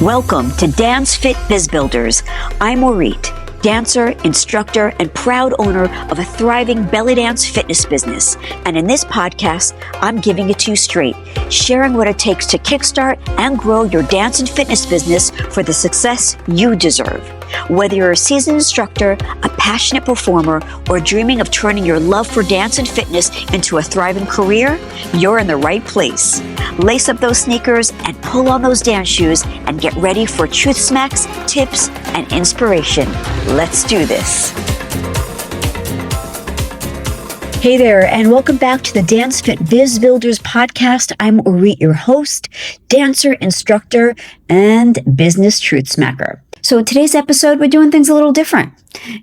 Welcome to Dance Fit Biz Builders. I'm Orit, dancer, instructor, and proud owner of a thriving belly dance fitness business. And in this podcast, I'm giving it to you straight, sharing what it takes to kickstart and grow your dance and fitness business for the success you deserve. Whether you're a seasoned instructor, a passionate performer, or dreaming of turning your love for dance and fitness into a thriving career, you're in the right place. Lace up those sneakers and pull on those dance shoes and get ready for truth smacks, tips, and inspiration. Let's do this. Hey there, and welcome back to the Dance Fit Biz Builders podcast. I'm Orit, your host, dancer, instructor, and business truth smacker. So in today's episode, we're doing things a little different.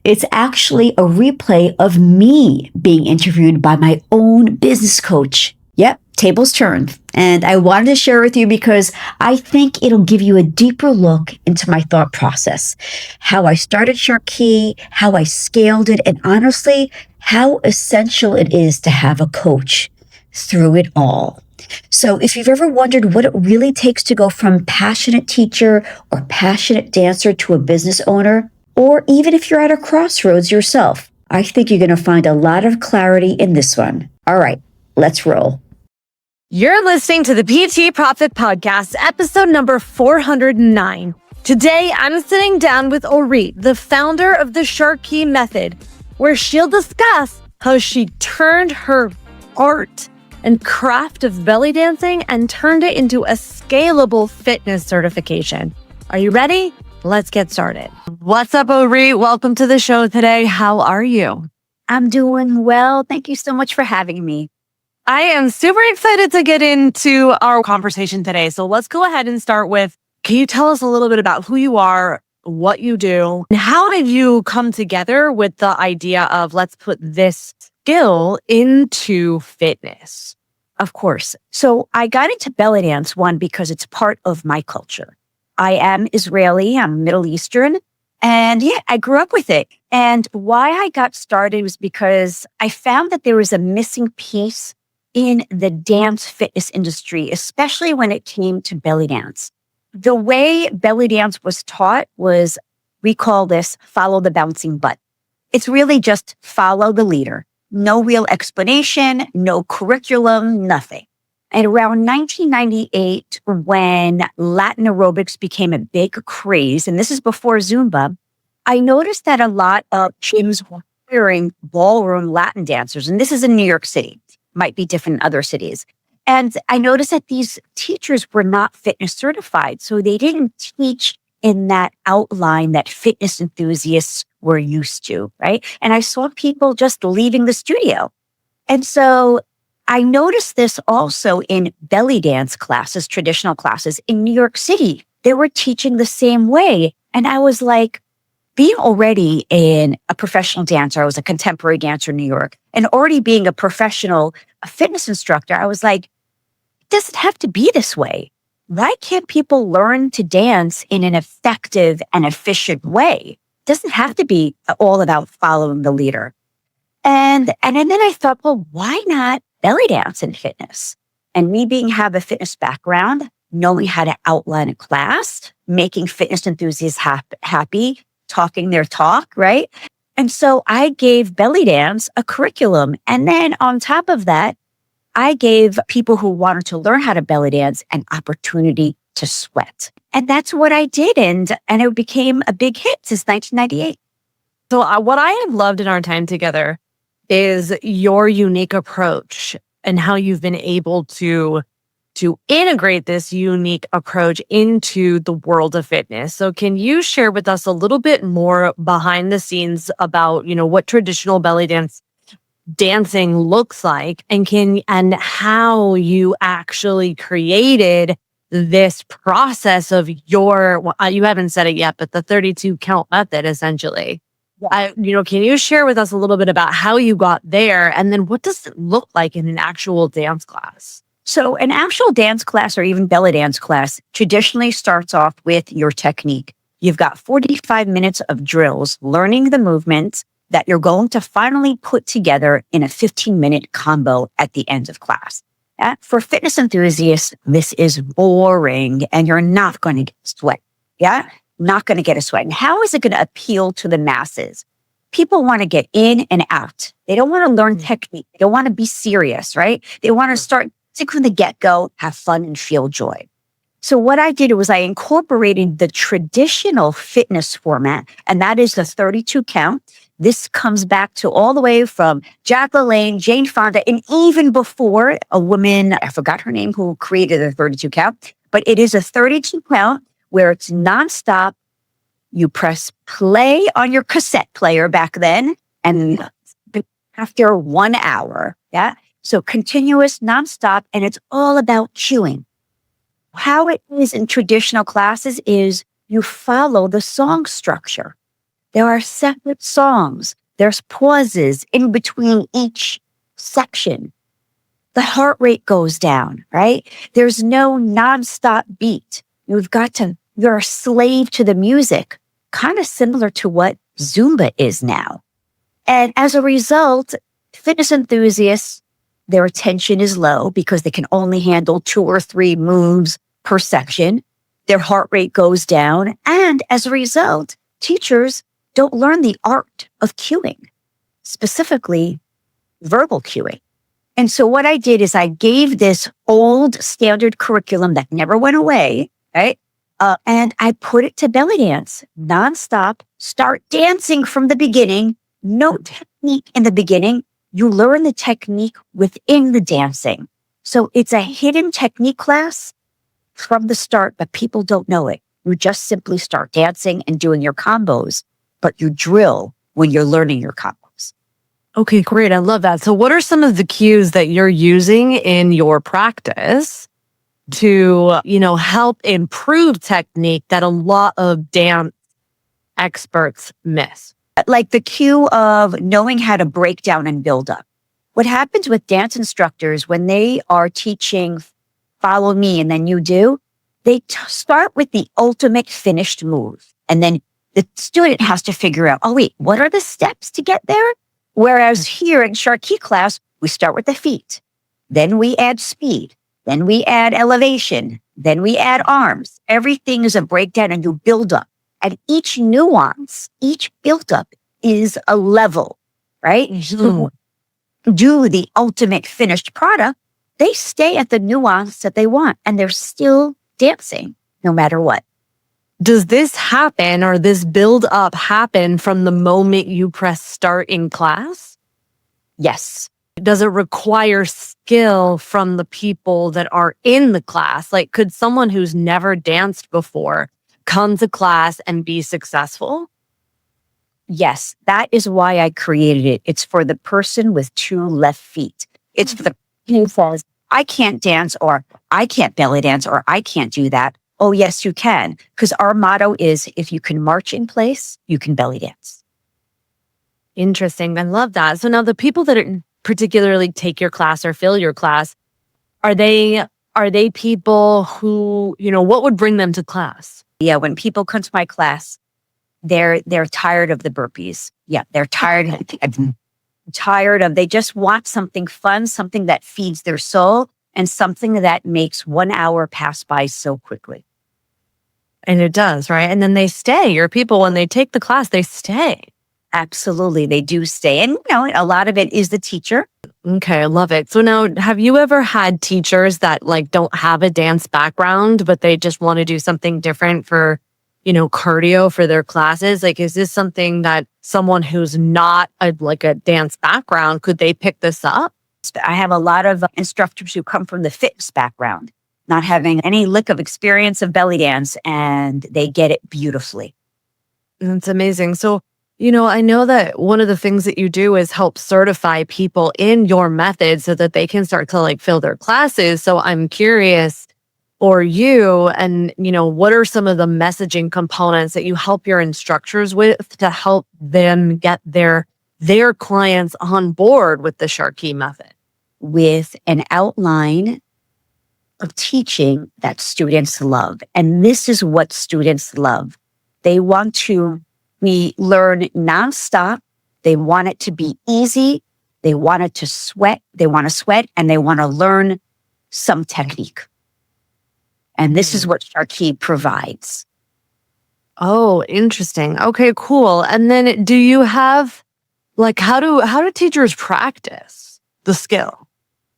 It's actually a replay of me being interviewed by my own business coach. Yep, tables turned. And I wanted to share with you because I think it'll give you a deeper look into my thought process, how I started Shark Key, how I scaled it, and honestly, how essential it is to have a coach through it all. So if you've ever wondered what it really takes to go from passionate teacher or passionate dancer to a business owner, or even if you're at a crossroads yourself, I think you're going to find a lot of clarity in this one. All right, let's roll. You're listening to the PT Profit Podcast, episode number 409. Today, I'm sitting down with Orit, the founder of the Shark Key Method, where she'll discuss how she turned her art and craft of belly dancing and turned it into a scalable fitness certification. Are you ready? Let's get started. What's up, Orit? Welcome to the show today. How are you? I'm doing well. Thank you so much for having me. I am super excited to get into our conversation today. So let's go ahead and start with, can you tell us a little bit about who you are, what you do, and how did you come together with the idea of let's put this skill into fitness? Of course. So I got into belly dance, one, because it's part of my culture. I am Israeli, I'm Middle Eastern, and I grew up with it. And why I got started was because I found that there was a missing piece in the dance fitness industry, especially when it came to belly dance. The way belly dance was taught was, we call this follow the bouncing butt. It's really just follow the leader. No real explanation, no curriculum, nothing. And around 1998, when Latin aerobics became a big craze, and this is before Zumba, I noticed that a lot of gyms were hiring ballroom Latin dancers. And this is in New York City, might be different in other cities. And I noticed that these teachers were not fitness certified. So they didn't teach in that outline that fitness enthusiasts were used to, right? And I saw people just leaving the studio. And so I noticed this also in belly dance classes, traditional classes in New York City. They were teaching the same way. And I was like, being already a professional dancer, I was a contemporary dancer in New York, and already being a professional fitness instructor, I was like, it doesn't have to be this way. Why can't people learn to dance in an effective and efficient way? It doesn't have to be all about following the leader. And then I thought, well, why not belly dance in fitness? And me have a fitness background, knowing how to outline a class, making fitness enthusiasts happy, talking their talk, right? And so I gave belly dance a curriculum. And then on top of that, I gave people who wanted to learn how to belly dance an opportunity to sweat. And that's what I did. And it became a big hit since 1998. So what I have loved in our time together is your unique approach and how you've been able to integrate this unique approach into the world of fitness. So can you share with us a little bit more behind the scenes about, what traditional belly dancing looks like and how you actually created this process of you haven't said it yet, but the 32 count method essentially. Yeah. Can you share with us a little bit about how you got there and then what does it look like in an actual dance class? So an actual dance class or even belly dance class traditionally starts off with your technique. You've got 45 minutes of drills, learning the movements that you're going to finally put together in a 15-minute combo at the end of class. Yeah? For fitness enthusiasts, this is boring and you're not going to get sweat. Yeah. Not going to get a sweat. And how is it going to appeal to the masses? People want to get in and out. They don't want to learn technique. They don't want to be serious, right? They want to start from the get-go, have fun and feel joy. So what I did was I incorporated the traditional fitness format, and that is the 32 count. This comes back to all the way from Jack LaLanne, Jane Fonda, and even before a woman, I forgot her name, who created the 32 count, but it is a 32 count where it's nonstop. You press play on your cassette player back then, and after 1 hour, yeah. So continuous, nonstop, and it's all about cueing. How it is in traditional classes is you follow the song structure. There are separate songs. There's pauses in between each section. The heart rate goes down, right? There's no nonstop beat. You're a slave to the music, kind of similar to what Zumba is now. And as a result, fitness enthusiasts, their attention is low because they can only handle 2 or 3 moves per section. Their heart rate goes down. And as a result, teachers don't learn the art of cueing, specifically verbal cueing. And so what I did is I gave this old standard curriculum that never went away, right? And I put it to belly dance, nonstop, start dancing from the beginning, no technique in the beginning. You learn the technique within the dancing. So it's a hidden technique class from the start, but people don't know it. You just simply start dancing and doing your combos, but you drill when you're learning your combos. Okay, great. I love that. So what are some of the cues that you're using in your practice to, help improve technique that a lot of dance experts miss? Like the cue of knowing how to break down and build up. What happens with dance instructors when they are teaching follow me and then you do, they start with the ultimate finished move. And then the student has to figure out, oh wait, what are the steps to get there? Whereas here in Sharkey class, we start with the feet. Then we add speed. Then we add elevation. Then we add arms. Everything is a breakdown and you build up. And each nuance, each build up is a level, right? So do the ultimate finished product, they stay at the nuance that they want and they're still dancing no matter what. Does this happen or this build up happen from the moment you press start in class? Yes. Does it require skill from the people that are in the class? Like, could someone who's never danced before come to class and be successful? Yes, that is why I created it. It's for the person with 2 left feet. It's for the person who says, I can't dance, or I can't belly dance, or I can't do that. Oh, yes, you can. Because our motto is, if you can march in place, you can belly dance. Interesting. I love that. So now the people that particularly take your class or fill your class, are they people who, what would bring them to class? Yeah, when people come to my class, they're tired of the burpees. Yeah, they're tired. They just want something fun, something that feeds their soul, and something that makes 1 hour pass by so quickly. And it does, right? And then they stay. Your people, when they take the class, they stay. Absolutely, they do stay. And, a lot of it is the teacher. Okay, I love it. So now, have you ever had teachers that don't have a dance background, but they just want to do something different for, cardio for their classes? Like, is this something that someone who's not a dance background, could they pick this up? I have a lot of instructors who come from the fitness background, not having any lick of experience of belly dance, and they get it beautifully. That's amazing. So, I know that one of the things that you do is help certify people in your method so that they can start to fill their classes. So I'm curious for you, and, what are some of the messaging components that you help your instructors with to help them get their clients on board with the Sharkey method? With an outline of teaching that students love. And this is what students love. They want to learn nonstop. They want it to be easy. They want it to sweat. They want to sweat, and they want to learn some technique. And this is what Sharkey provides. Oh, interesting. Okay, cool. And then do you have like how do teachers practice the skill?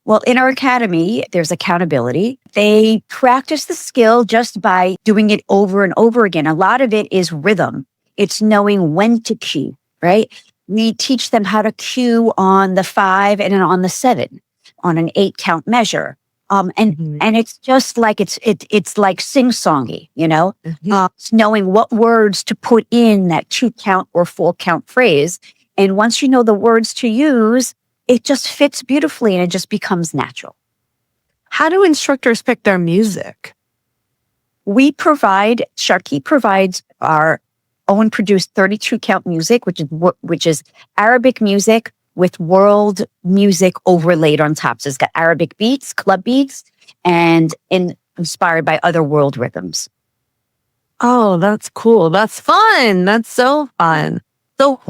Well, in our academy, there's accountability. They practice the skill just by doing it over and over again. A lot of it is rhythm. It's knowing when to cue, right? We teach them how to cue on the 5 and on the 7, on an 8 count measure. And it's just like it's like sing-songy, you know, it's knowing what words to put in that 2 count or 4 count phrase. And once you know the words to use, it just fits beautifully and it just becomes natural. How do instructors pick their music? Sharkey provides our own produced 32 count music, which is Arabic music with world music overlaid on top. So it's got Arabic beats, club beats, and inspired by other world rhythms. Oh, that's cool. That's fun. That's so fun. So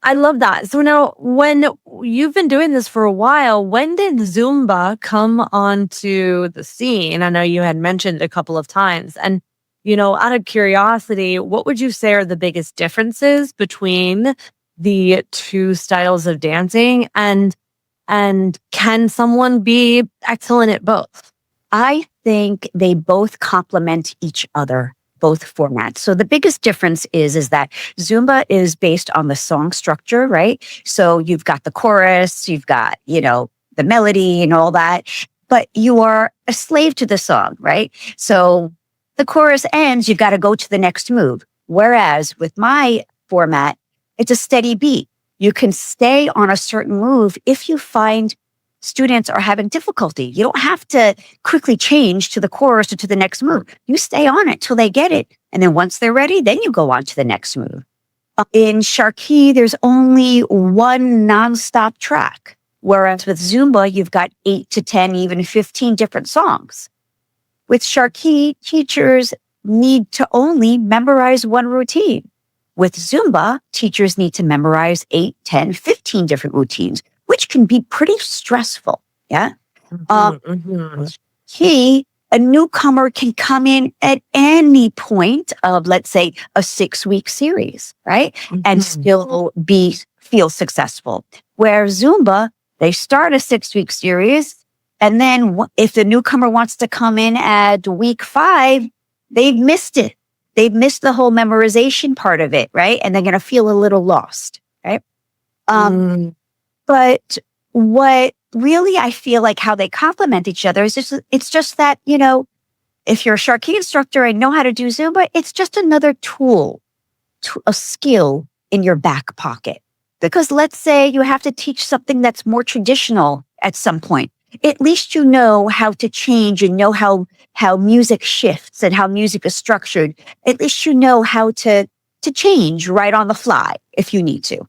I love that. So now when you've been doing this for a while, when did Zumba come onto the scene? I know you had mentioned a couple of times. And, you know, out of curiosity, what would you say are the biggest differences between the two styles of dancing, and can someone be excellent at both? I think they both complement each other, both formats. So the biggest difference is that Zumba is based on the song structure, right? So you've got the chorus, you've got, you know, the melody and all that, but you are a slave to the song, right? So the chorus ends, you got to go to the next move. Whereas with my format, it's a steady beat. You can stay on a certain move if you find students are having difficulty. You don't have to quickly change to the chorus or to the next move. You stay on it till they get it. And then once they're ready, then you go on to the next move. In Sharkey, there's only one nonstop track. Whereas with Zumba, you've got 8 to 10, even 15 different songs. With Sharkey, teachers need to only memorize one routine. With Zumba, teachers need to memorize 8, 10, 15 different routines, which can be pretty stressful. Yeah. A newcomer can come in at any point of, let's say, a 6-week series, right? And still feel successful. Where Zumba, they start a 6-week series. And then if the newcomer wants to come in at week 5, they've missed it. They've missed the whole memorization part of it, right? And they're going to feel a little lost, right? But what really I feel like how they complement each other is it's just that, you know, if you're a Sharkey instructor and know how to do Zumba, it's just another tool, a skill in your back pocket. Because let's say you have to teach something that's more traditional at some point. At least you know how to change and know how music shifts and how music is structured. At least you know how to change right on the fly if you need to.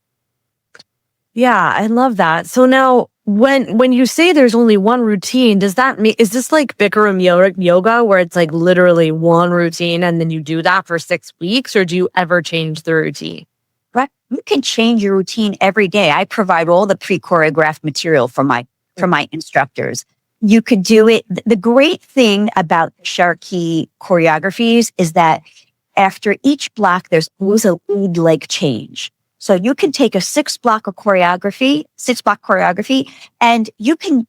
Yeah, I love that. So now when you say there's only one routine, does that mean, is this like Bikram yoga where it's like literally one routine and then you do that for 6 weeks, or do you ever change the routine? Right. You can change your routine every day. I provide all the pre-choreographed material for my instructors. You could do it. The great thing about Sharkey choreographies is that after each block, there's always a lead leg change. So you can take a 6-block choreography, and you can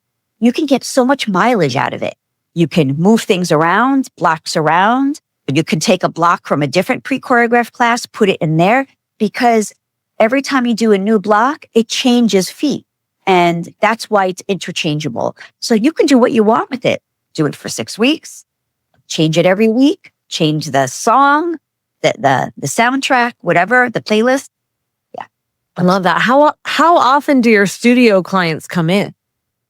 get so much mileage out of it. You can move things around, blocks around. You can take a block from a different pre-choreographed class, put it in there, because every time you do a new block, it changes feet. And that's why it's interchangeable. So you can do what you want with it. Do it for 6 weeks, change it every week, change the song, the soundtrack, whatever, the playlist. Yeah. I love that. How often do your studio clients come in?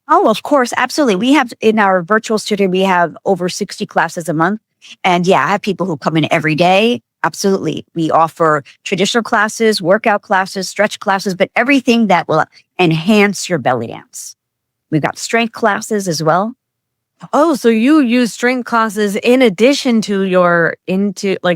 Oh, of course. Absolutely. We have in our virtual studio, we have over 60 classes a month. And yeah, I have people who come in every day. Absolutely. We offer traditional classes, workout classes, stretch classes, but everything that will enhance your belly dance. We've got strength classes as well. Oh, so you use strength classes in addition to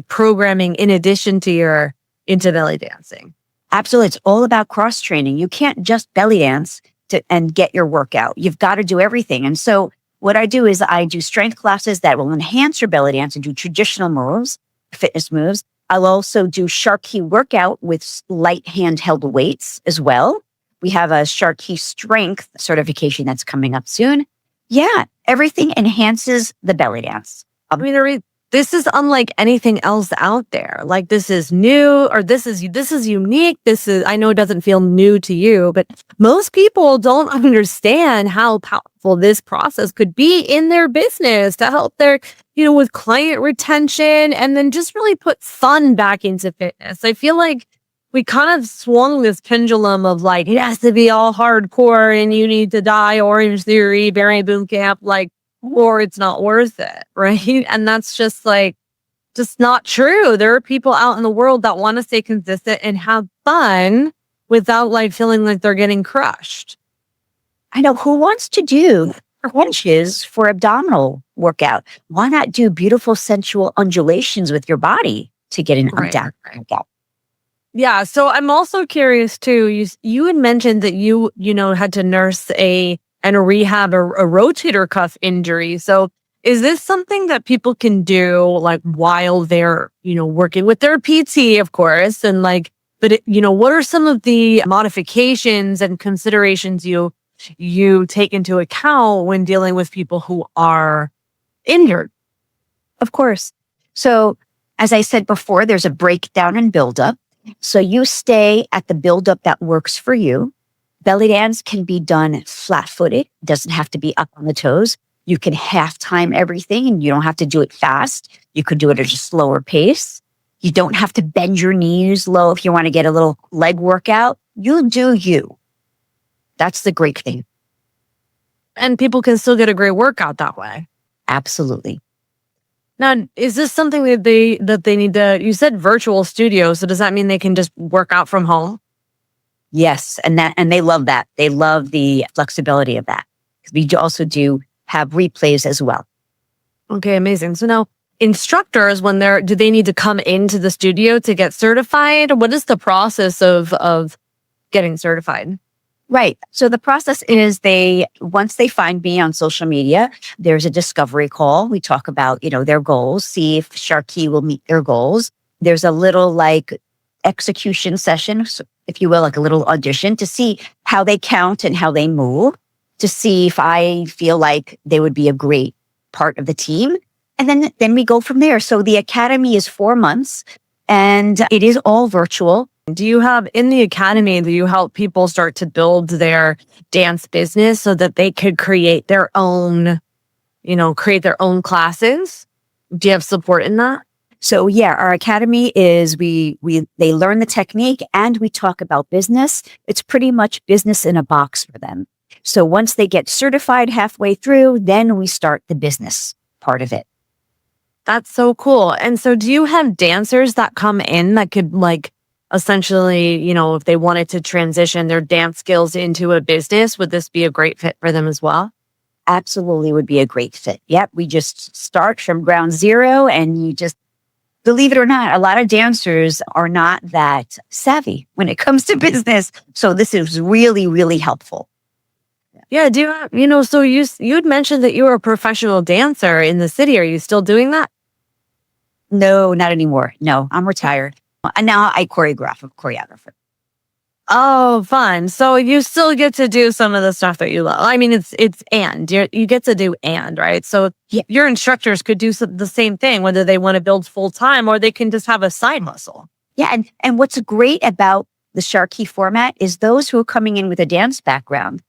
programming in addition to your into belly dancing. Absolutely. It's all about cross training. You can't just belly dance and get your workout. You've got to do everything. And so what I do is I do strength classes that will enhance your belly dance and do traditional moves, fitness moves. I'll also do Sharky workout with light handheld weights as well. We have a Sharky strength certification that's coming up soon. Yeah, everything enhances the belly dance. I mean, this is unlike anything else out there. Like this is new, or this is unique. I know it doesn't feel new to you, but most people don't understand how powerful this process could be in their business to help their, with client retention and then just really put fun back into fitness. I feel like we kind of swung this pendulum of like, it has to be all hardcore and you need to die Orange Theory, Barry Boot Camp, like, or it's not worth it, right? And that's just not true. There are people out in the world that want to stay consistent and have fun without like feeling like they're getting crushed. I know, who wants to do crunches for abdominal workout? Why not do beautiful sensual undulations with your body to get an abdominal workout? Yeah. So I'm also curious too. You had mentioned that you had to nurse and rehab a rotator cuff injury. So is this something that people can do like while they're, working with their PT, of course, and like, but what are some of the modifications and considerations you take into account when dealing with people who are injured? Of course. So as I said before, there's a breakdown and buildup. So you stay at the buildup that works for you. Belly dance can be done flat-footed. It doesn't have to be up on the toes. You can half time everything and you don't have to do it fast. You could do it at a slower pace. You don't have to bend your knees low if you want to get a little leg workout. You do you. That's the great thing. And people can still get a great workout that way. Absolutely. Now, is this something that they need to, you said virtual studio, so does that mean they can just work out from home? Yes, and they love that. They love the flexibility of that. We also do have replays as well. Okay, amazing. So now, instructors, do they need to come into the studio to get certified? What is the process of getting certified? Right. So the process is once they find me on social media, there's a discovery call. We talk about, their goals, see if Sharky will meet their goals. There's a little like execution session, if you will, like a little audition to see how they count and how they move, to see if I feel like they would be a great part of the team. And then we go from there. So the academy is 4 months and it is all virtual. Do you help people start to build their dance business so that they could create their own classes? Do you have support in that? So yeah, our academy is they learn the technique and we talk about business. It's pretty much business in a box for them. So once they get certified halfway through, then we start the business part of it. That's so cool. And so do you have dancers that come in that could like essentially, if they wanted to transition their dance skills into a business, would this be a great fit for them as well? Absolutely would be a great fit. Yep. We just start from ground zero and you just, believe it or not, a lot of dancers are not that savvy when it comes to business. So this is really, really helpful. Yeah. Do you, so you'd mentioned that you were a professional dancer in the city. Are you still doing that? No, not anymore. No, I'm retired. And now I choreograph. I'm a choreographer. Oh, fun. So you still get to do some of the stuff that you love. I mean, you get to do right? So yeah. Your instructors could do the same thing, whether they want to build full time or they can just have a side muscle. Yeah. And what's great about the Sharky format is those who are coming in with a dance background,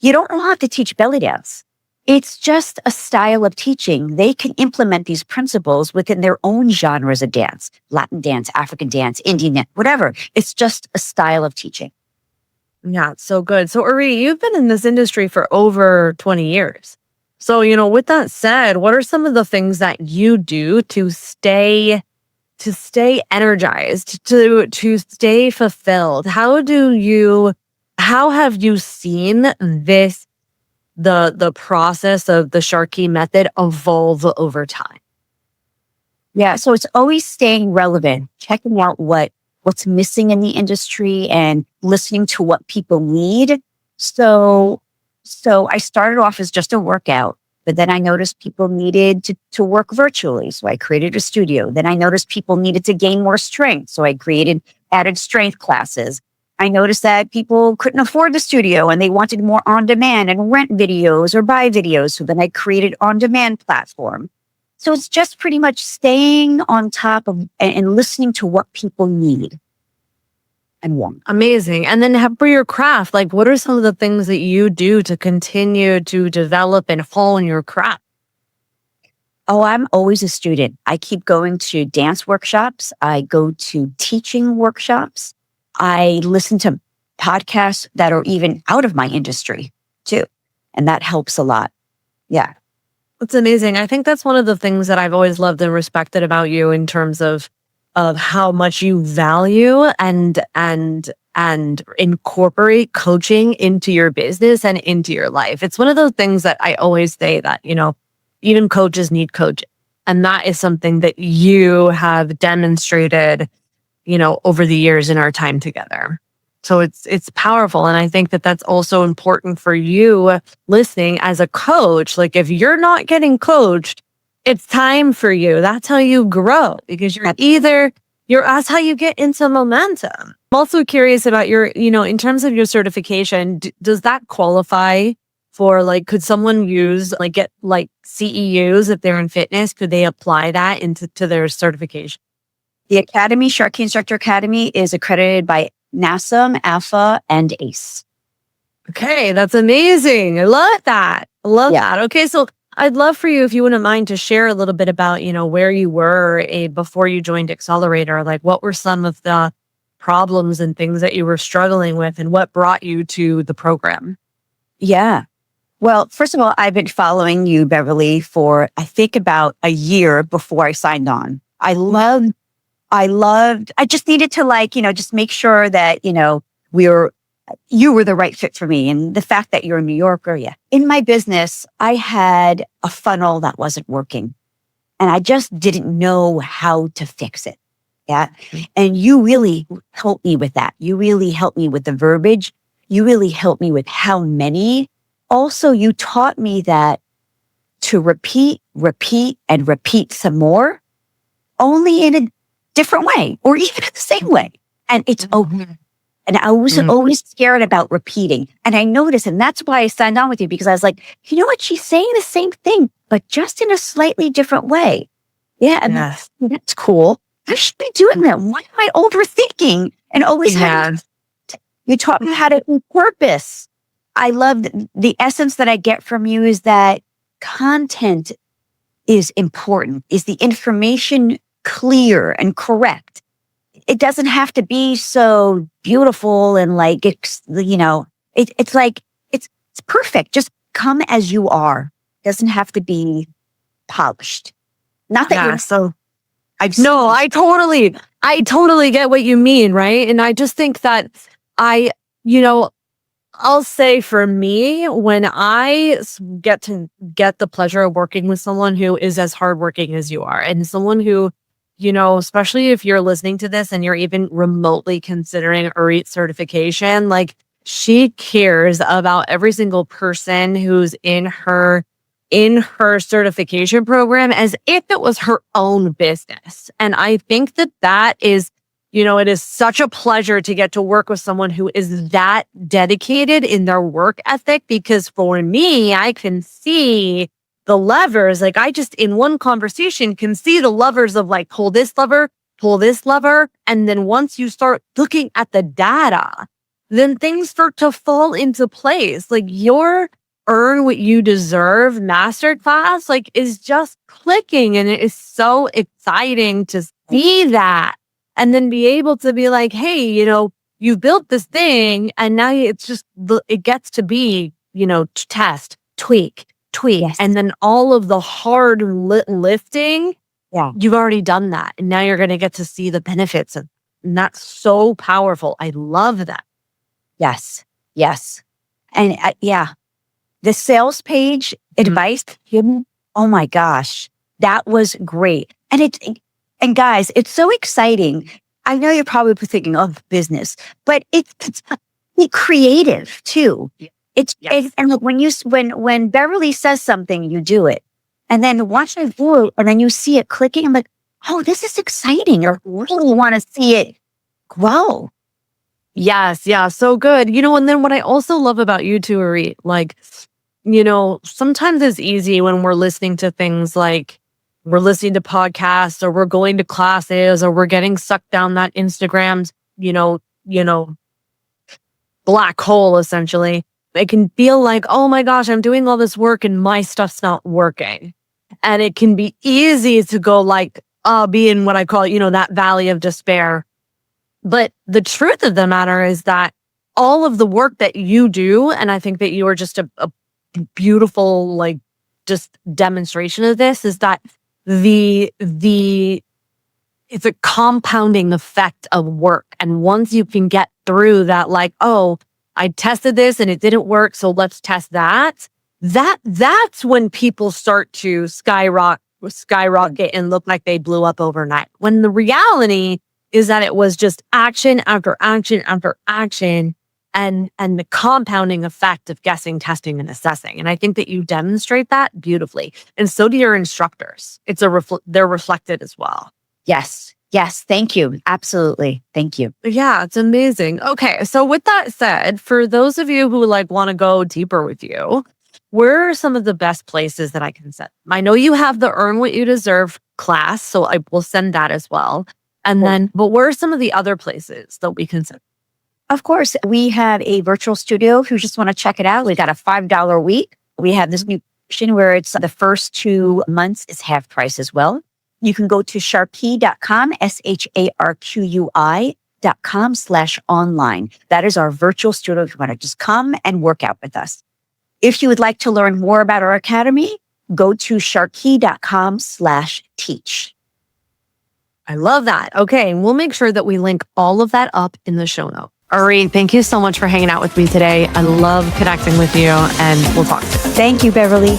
you don't have to teach belly dance. It's just a style of teaching. They can implement these principles within their own genres of dance, Latin dance, African dance, Indian dance, whatever. It's just a style of teaching. Yeah, it's so good. So Uri, you've been in this industry for over 20 years. So, with that said, what are some of the things that you do to stay energized, to stay fulfilled? How have you seen this the process of the Sharky method evolve over time? Yeah, so it's always staying relevant, checking out what's missing in the industry and listening to what people need. So I started off as just a workout. But then I noticed people needed to work virtually. So I created a studio. Then I noticed people needed to gain more strength. So I added strength classes. I noticed that people couldn't afford the studio and they wanted more on demand and rent videos or buy videos. So then I created on demand platform. So it's just pretty much staying on top of and listening to what people need and want. Amazing. And then for your craft, like what are some of the things that you do to continue to develop and hone your craft? Oh, I'm always a student. I keep going to dance workshops. I go to teaching workshops. I listen to podcasts that are even out of my industry too. And that helps a lot. Yeah. It's amazing. I think that's one of the things that I've always loved and respected about you in terms of how much you value and incorporate coaching into your business and into your life. It's one of those things that I always say that, even coaches need coaching. And that is something that you have demonstrated, over the years in our time together. So it's powerful. And I think that that's also important for you listening as a coach. Like if you're not getting coached, it's time for you. That's how you grow because that's how you get into momentum. I'm also curious about your, in terms of your certification, does that qualify for could someone get CEUs if they're in fitness? Could they apply that to their certification? The Academy, Shark Key Instructor Academy, is accredited by NASM, AFA, and ACE. Okay, that's amazing. I love that. That. Okay, so I'd love for you, if you wouldn't mind, to share a little bit about, where you were before you joined Accelerator. Like, what were some of the problems and things that you were struggling with, and what brought you to the program? Yeah. Well, first of all, I've been following you, Beverly, for I think about a year before I signed on. I just needed to just make sure that, you were the right fit for me. And the fact that you're a New Yorker, yeah. In my business, I had a funnel that wasn't working and I just didn't know how to fix it. Yeah. And you really helped me with that. You really helped me with the verbiage. You really helped me with how many. Also, you taught me that to repeat, and repeat some more, only in a different way or even in the same way. And it's okay. And I was always scared about repeating. And I noticed, and that's why I signed on with you, because I was like, you know what? She's saying the same thing, but just in a slightly different way. Yeah. And that's cool. I should be doing that. Why am I overthinking and always you taught me how to do purpose. I love the essence that I get from you is that content is important. Is the information clear and correct? It doesn't have to be so beautiful and it's perfect. Just come as you are. It doesn't have to be polished. Not that you're so. I totally get what you mean, right? And I just think that I'll say for me, when I get the pleasure of working with someone who is as hardworking as you are, and someone who, especially if you're listening to this and you're even remotely considering a REIT certification, she cares about every single person who's in her certification program as if it was her own business. And I think that is, it is such a pleasure to get to work with someone who is that dedicated in their work ethic, because for me, I can see the levers. I just in one conversation can see the levers of pull this lever. And then once you start looking at the data, then things start to fall into place. Your Earn What You Deserve masterclass, is just clicking. And it is so exciting to see that. And then be able to be like, hey, you built this thing and now it's just, it gets to be, test, tweak. Yes. And then all of the hard lifting, you've already done that. And now you're going to get to see the benefits. And that's so powerful. I love that. Yes. And the sales page advice, oh my gosh, that was great. And guys, it's so exciting. I know you're probably thinking of business, but it's creative too. And look, when Beverly says something, you do it. And then watch it grow, and then you see it clicking. I'm like, oh, this is exciting. Or really want to see it grow. Yes, yeah, so good. And then what I also love about you two, Ari, like, sometimes it's easy when we're listening to things like we're listening to podcasts or we're going to classes or we're getting sucked down that Instagram's, black hole, essentially. It can feel like, oh my gosh, I'm doing all this work and my stuff's not working. And it can be easy to go like, be in what I call, that valley of despair. But the truth of the matter is that all of the work that you do, and I think that you are just a beautiful, like, just demonstration of this, is that it's a compounding effect of work. And once you can get through that, like, oh, I tested this and it didn't work, so let's test that. That's when people start to skyrocket and look like they blew up overnight. When the reality is that it was just action after action after action, and the compounding effect of guessing, testing, and assessing. And I think that you demonstrate that beautifully. And so do your instructors. They're reflected as well. Yes. Thank you. Absolutely. Thank you. Yeah, it's amazing. Okay. So with that said, for those of you who want to go deeper with you, where are some of the best places that I can send? I know you have the Earn What You Deserve class, so I will send that as well. But where are some of the other places that we can send? Of course, we have a virtual studio. If you just want to check it out, we got a $5 a week. We have this new option where it's the first 2 months is half price as well. You can go to Sharqui.com, SHARQUI.com/online. That is our virtual studio if you want to just come and work out with us. If you would like to learn more about our academy, go to Sharqui.com/teach. I love that. Okay. And we'll make sure that we link all of that up in the show notes. Ari, thank you so much for hanging out with me today. I love connecting with you, and we'll talk soon. Thank you, Beverly.